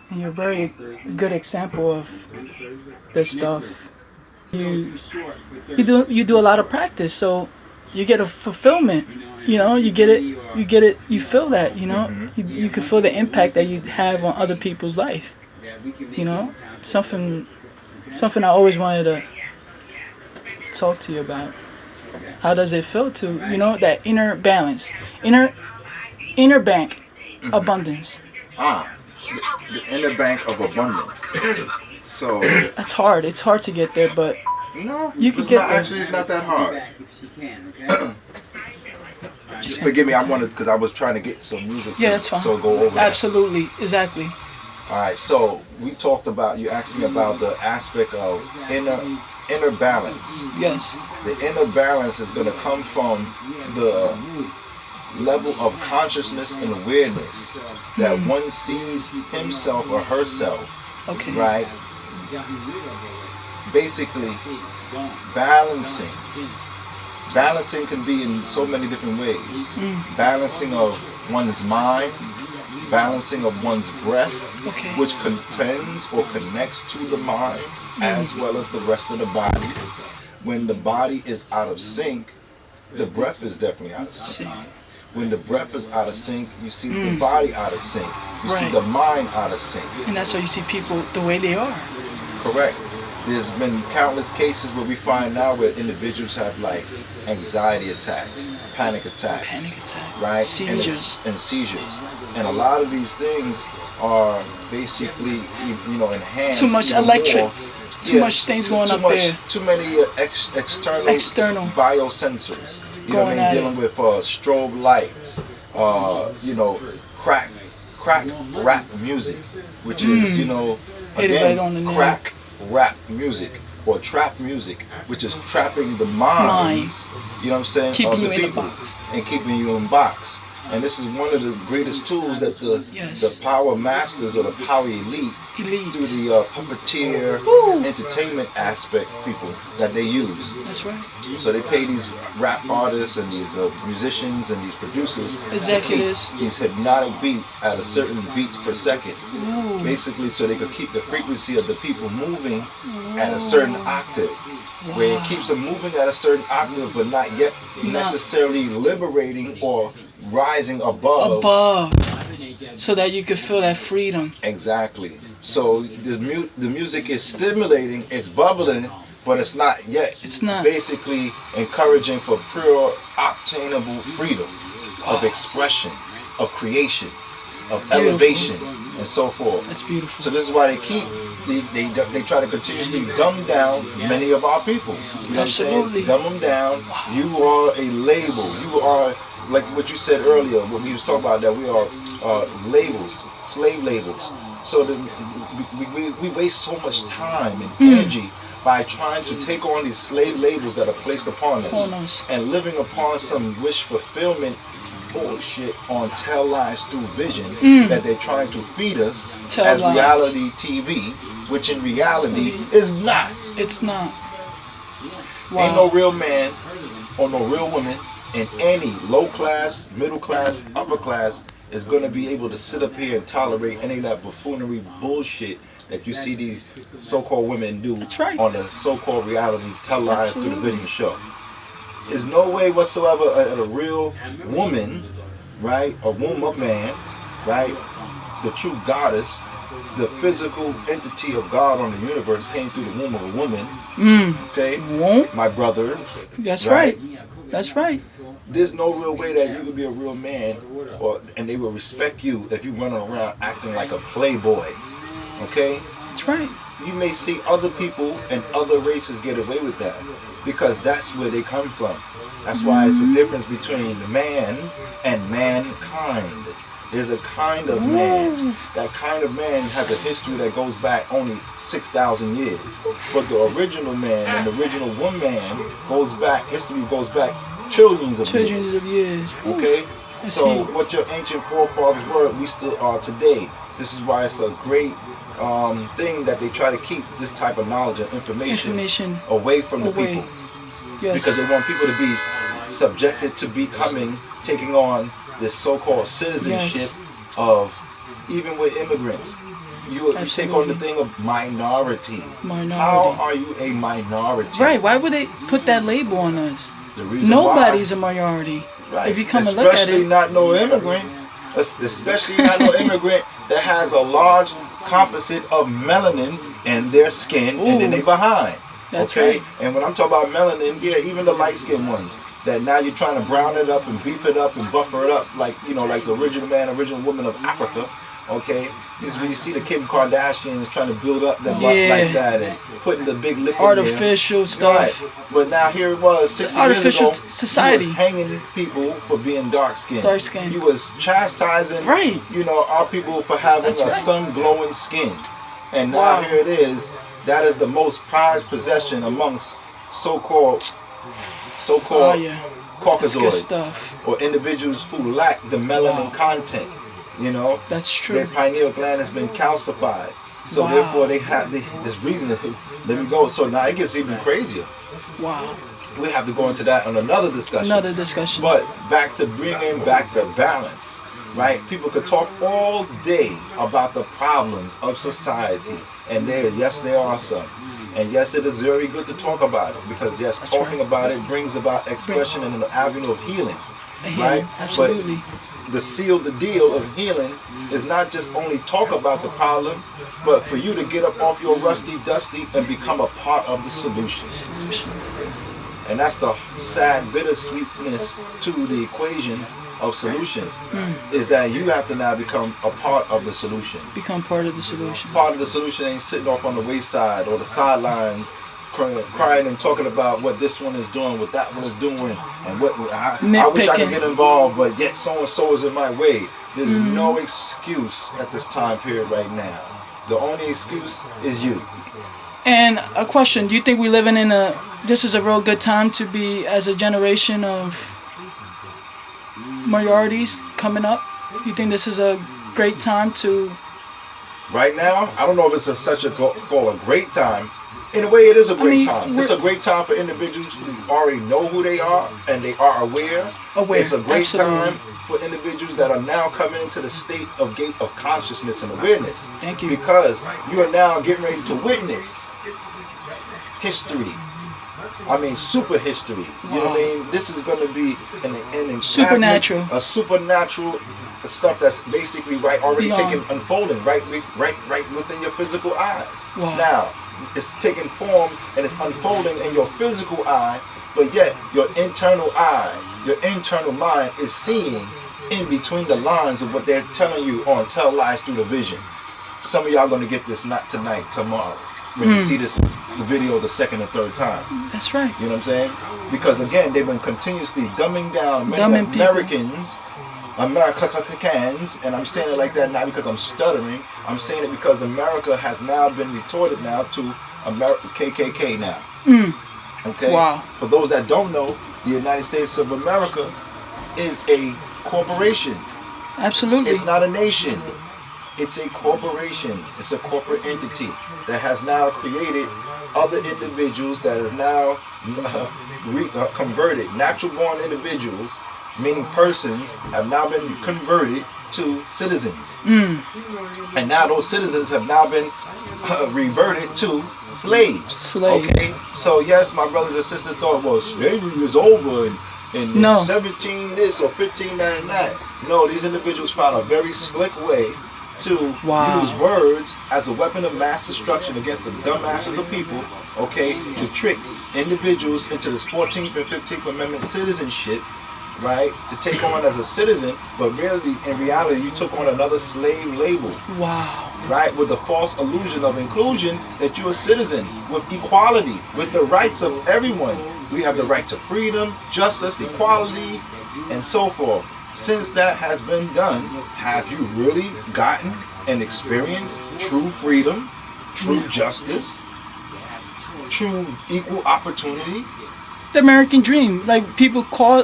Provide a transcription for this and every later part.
And you're a very good example of this stuff. You you do a lot of practice, so you get a fulfillment. You get it. You get it. You feel that. You can feel the impact that you have on other people's life. Something something I always wanted to talk to you about. How does it feel to that inner balance, inner bank abundance? Ah, the inner bank of abundance. So, That's hard. It's hard to get there, but no, you can it's get not there. actually. It's not that hard. Just forgive me. I wanted because I was trying to get some music. Yeah, that's fine. So go over that. Absolutely, exactly. All right. So we talked about. You asked me about the aspect of inner balance. Yes. The inner balance is going to come from the level of consciousness and awareness that one sees himself or herself. Okay. Right. Basically, balancing. Balancing can be in so many different ways. Balancing of one's mind, balancing of one's breath, which contends or connects to the mind as well as the rest of the body. When the body is out of sync, the breath is definitely out of sync. When the breath is out of sync, you see the body out of sync. You see the mind out of sync. And that's why you see people the way they are. Correct. There's been countless cases where we find now where individuals have like anxiety attacks, panic attacks, right? Seizures. And seizures. And a lot of these things are basically, enhanced. Too much electrics. Too much things going up there. Too many external biosensors. You know what I mean? Dealing with strobe lights, crack rap music, which is, again, crack rap music or trap music, which is trapping the minds, you know what I'm saying, keeping of the you people in a box. And keeping you in a box. And this is one of the greatest tools that the power masters or the power elite through the puppeteer entertainment aspect people that they use. That's right. So they pay these rap artists and these musicians and these producers executives to keep these hypnotic beats at a certain beats per second. Basically so they could keep the frequency of the people moving at a certain octave. Where it keeps them moving at a certain octave but not yet necessarily liberating or rising above, so that you could feel that freedom. Exactly. So the music is stimulating, it's bubbling, but it's not yet. It's not. Basically encouraging for pure, obtainable freedom of expression, of creation, of elevation, and so forth. That's beautiful. So this is why they try to continuously dumb down many of our people. You know Absolutely. What I'm saying? Dumb them down. You are a label. You are, like what you said earlier when we was talking about that, we are labels, slave labels. So we waste so much time and energy by trying to take on these slave labels that are placed upon us and living upon some wish fulfillment bullshit on tell lies through vision that they're trying to feed us as reality TV, which in reality is not. It's not. Wow. Ain't no real man or no real woman in any low class, middle class, upper class is going to be able to sit up here and tolerate any of that buffoonery bullshit that you see these so-called women do on the so-called reality televised television show. There's no way whatsoever a real woman, right, a womb of man, right, the true goddess, the physical entity of God on the universe came through the womb of a woman. Okay, my brother. That's right. That's right. There's no real way that you could be a real man, and they will respect you if you run around acting like a playboy. Okay? That's right. You may see other people and other races get away with that because that's where they come from. That's why it's a difference between man and mankind. There's a kind of man. That kind of man has a history that goes back only 6,000 years. But the original man and the original woman goes back, history goes back trillions of years. Okay? So what your ancient forefathers were, we still are today. This is why it's a great thing that they try to keep this type of knowledge and information away from the people. Yes. Because they want people to be subjected to taking on this so-called citizenship of even with immigrants. You take on the thing of minority. How are you a minority? Right. Why would they put that label on us? The reason Nobody's a minority. Right. If you come and look at it. Especially not no immigrant. Especially not no immigrant that has a large composite of melanin in their skin. Ooh. And then they behind. That's okay? Right. And when I'm talking about melanin, yeah, even the light-skinned ones, that now you're trying to brown it up and beef it up and buffer it up like, you know, like the original man, original woman of Africa. Okay, this is when you see the Kim Kardashians trying to build up their butt like that and putting the big lip artificial stuff. Right. But now here it was 60 years ago. Society. He was hanging people for being dark skinned. He was chastising, you know, our people for having a sun glowing skin. And now here it is. That is the most prized possession amongst so-called Caucasoids or individuals who lack the melanin content. You know, that's true. Their pineal gland has been calcified, so therefore they have this reason to let me go. So now it gets even crazier. Wow. We have to go into that on another discussion. But back to bringing back the balance, right? People could talk all day about the problems of society, and there are some. And yes, it is very good to talk about it because talking about it brings about expression and an avenue of healing, right? Absolutely. But the deal of healing is not just only talk about the problem, but for you to get up off your rusty dusty and become a part of the solution. And that's the sad bittersweetness to the equation of solution, is that you have to now become a part of the solution. Become part of the solution. Part of the solution ain't sitting off on the wayside or the sidelines crying and talking about what this one is doing, what that one is doing, and what I wish I could get involved, but yet so and so is in my way. There's no excuse at this time period right now. The only excuse is you. And a question: do you think we're living in this is a real good time to be as a generation of minorities coming up? You think this is a great time to? Right now, I don't know if it's such a great time. In a way, it is a great time. It's a great time for individuals who already know who they are and they are aware. It's a great time for individuals that are now coming into the state of gate of consciousness and awareness. Thank you. Because you are now getting ready to witness history. I mean, super history. You know what I mean? This is going to be an supernatural. A supernatural stuff that's basically unfolding right within your physical eye. Wow. Now, it's taking form and it's unfolding in your physical eye, but yet your internal eye, your internal mind is seeing in between the lines of what they're telling you on Tell Lies Through the Vision. Some of y'all going to get this not tonight, tomorrow, when you see the video the second or third time. That's right. You know what I'm saying? Because again, they've been continuously dumbing down many Americans, Americans, and I'm saying it like that not because I'm stuttering. I'm saying it because America has now been retorted now to KKK now. Okay. Wow. For those that don't know, the United States of America is a corporation. Absolutely. It's not a nation. It's a corporation. It's a corporate entity that has now created other individuals that are now converted. Natural-born individuals, meaning persons, have now been converted to citizens. And now those citizens have now been reverted to slaves. Okay? So yes, my brothers and sisters thought, well, slavery is over in 17 this or 15 that and that. No, these individuals found a very slick way to use words as a weapon of mass destruction against the dumb masses of people, okay, to trick individuals into this 14th and 15th Amendment citizenship, right, to take on as a citizen, but really, in reality, you took on another slave label. Wow. Right, with the false illusion of inclusion that you're a citizen, with equality, with the rights of everyone. We have the right to freedom, justice, equality, and so forth. Since that has been done, have you really gotten and experienced true freedom, true justice, true equal opportunity? The American dream, like people call,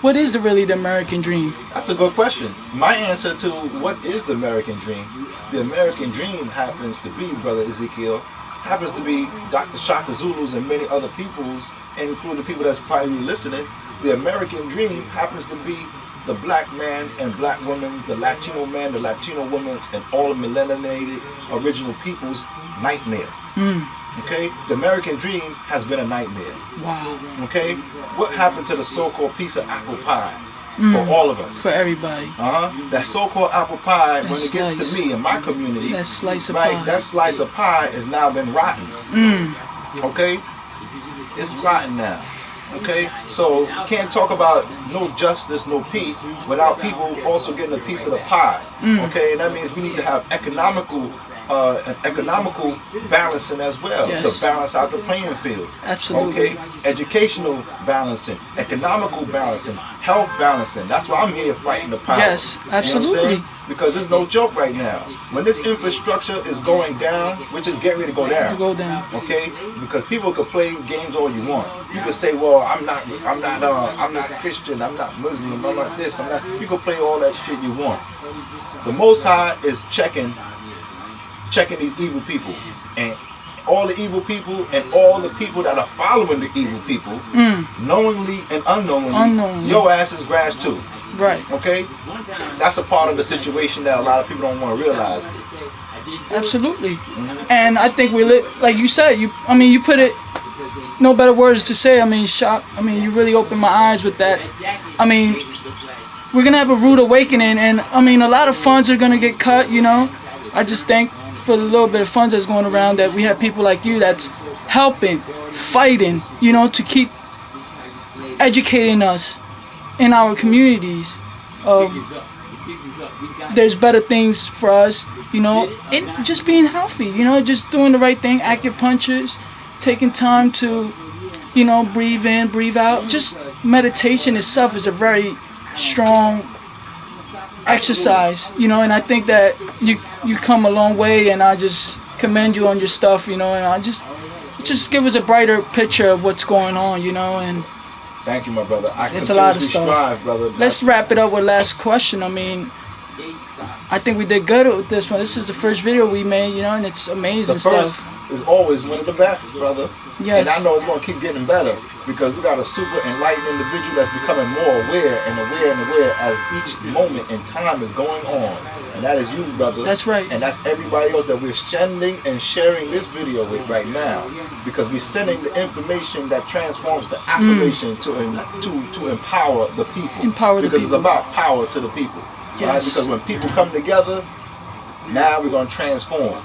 what is really the American dream? That's a good question. My answer to what is the American dream? The American dream happens to be, Brother Ezeauiel, happens to be Dr.Shakazulzu's and many other people's, and including people that's probably listening. The American dream happens to be the black man and black woman, the Latino man, the Latino woman, and all the melanated original people's nightmare. Okay? The American dream has been a nightmare. Wow. Okay? What happened to the so-called piece of apple pie for all of us? For everybody. That so-called apple pie, when it gets slice. to me in my community, That slice of right, pie. that slice of pie has now been rotten. Okay? It's rotten now. Okay? So you can't talk about no justice, no peace without people also getting a piece of the pie. Okay? And that means we need to have an economical balancing as well, Yes. to balance out the playing fields. Absolutely. Okay? Educational balancing, economical balancing, health balancing. That's why I'm here fighting the power. Yes, absolutely. You know what I'm saying? Because it's no joke right now. When this infrastructure is going down, which is getting ready to go down. To go down. Okay? Because people could play games all you want. You could say, well, I'm not Christian, I'm not Muslim, I'm not this, I'm not. You could play all that shit you want. The Most High is checking these evil people, and all the evil people and all the people that are following the evil people, knowingly and unknowingly, your ass is grass too. Right. Okay? That's a part of the situation that a lot of people don't want to realize. Absolutely. And I think we live, like you said, you put it, no better words to say. You really opened my eyes with that. We're going to have a rude awakening, and a lot of funds are going to get cut, I just think for the little bit of funds that's going around that we have people like you that's helping, fighting, to keep educating us in our communities of there's better things for us, and just being healthy, just doing the right thing, acupunctures, taking time to, breathe in, breathe out. Just meditation itself is a very strong exercise, and I think that you come a long way, and I just commend you on your stuff, and I just give us a brighter picture of what's going on, and thank you, my brother. it's a lot of stuff. Strive, brother. Let's wrap it up with last question. I think we did good with this one. This is the first video we made, and it's amazing stuff. Is always one of the best, brother. Yes. And I know it's going to keep getting better because we got a super enlightened individual that's becoming more aware and aware and aware as each moment in time is going on. And that is you, brother. That's right. And that's everybody else that we're sending and sharing this video with right now, because we're sending the information that transforms the affirmation to empower the people. Empower the because people. it's about power to the people. Yes. Right? Because when people come together, now we're going to transform.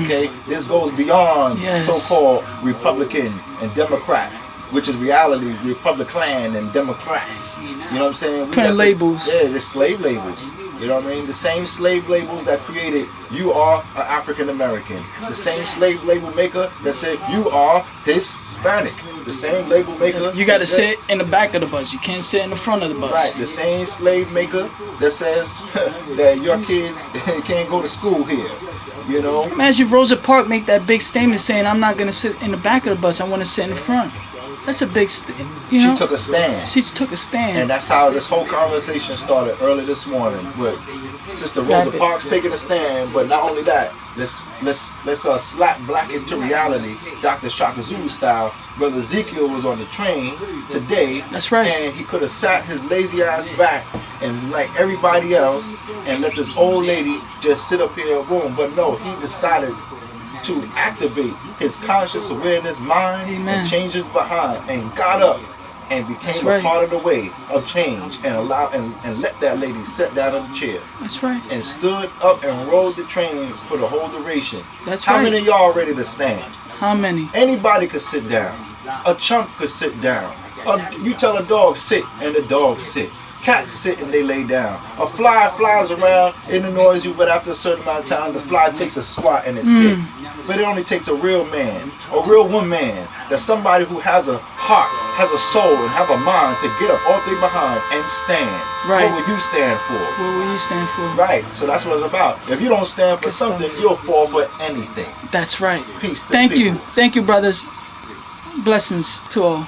Okay? This goes beyond so-called Republican and Democrat, which is reality, Republican and Democrats. You know what I'm saying? Putting labels. The slave labels. You know what I mean? The same slave labels that created you are an African American. The same slave label maker that said you are Hispanic. The same label maker. You got to sit in the back of the bus. You can't sit in the front of the bus. Right. The same slave maker that says that your kids can't go to school here. Imagine Rosa Parks make that big statement saying, "I'm not going to sit in the back of the bus. I want to sit in the front." That's a big She took a stand. She took a stand. And that's how this whole conversation started early this morning with Sister Rosa Parks taking a stand. But not only that, let's slap black into reality, Dr.Shakazulzu style. Brother Ezeauiel was on the train today. That's right. And he could have sat his lazy ass back and like everybody else and let this old lady just sit up here and boom. But no, he decided to activate his conscious awareness mind and change his behind and got up and became a part of the way of change and and let that lady sit down in the chair. That's right. And stood up and rode the train for the whole duration. That's How right. many of y'all ready to stand? How many? Anybody could sit down. A chump could sit down. You tell a dog sit and the dog sit. Cats sit and they lay down. A fly flies around, it annoys you, but after a certain amount of time, the fly takes a swat and it sits. But it only takes a real man, a real woman, that somebody who has a heart, has a soul, and have a mind to get up off their behind and stand. Right. What would you stand for? What will you stand for? Right. So that's what it's about. If you don't stand for something, you'll fall for anything. That's right. Peace to Thank people. you. Thank you, brothers. Blessings to all.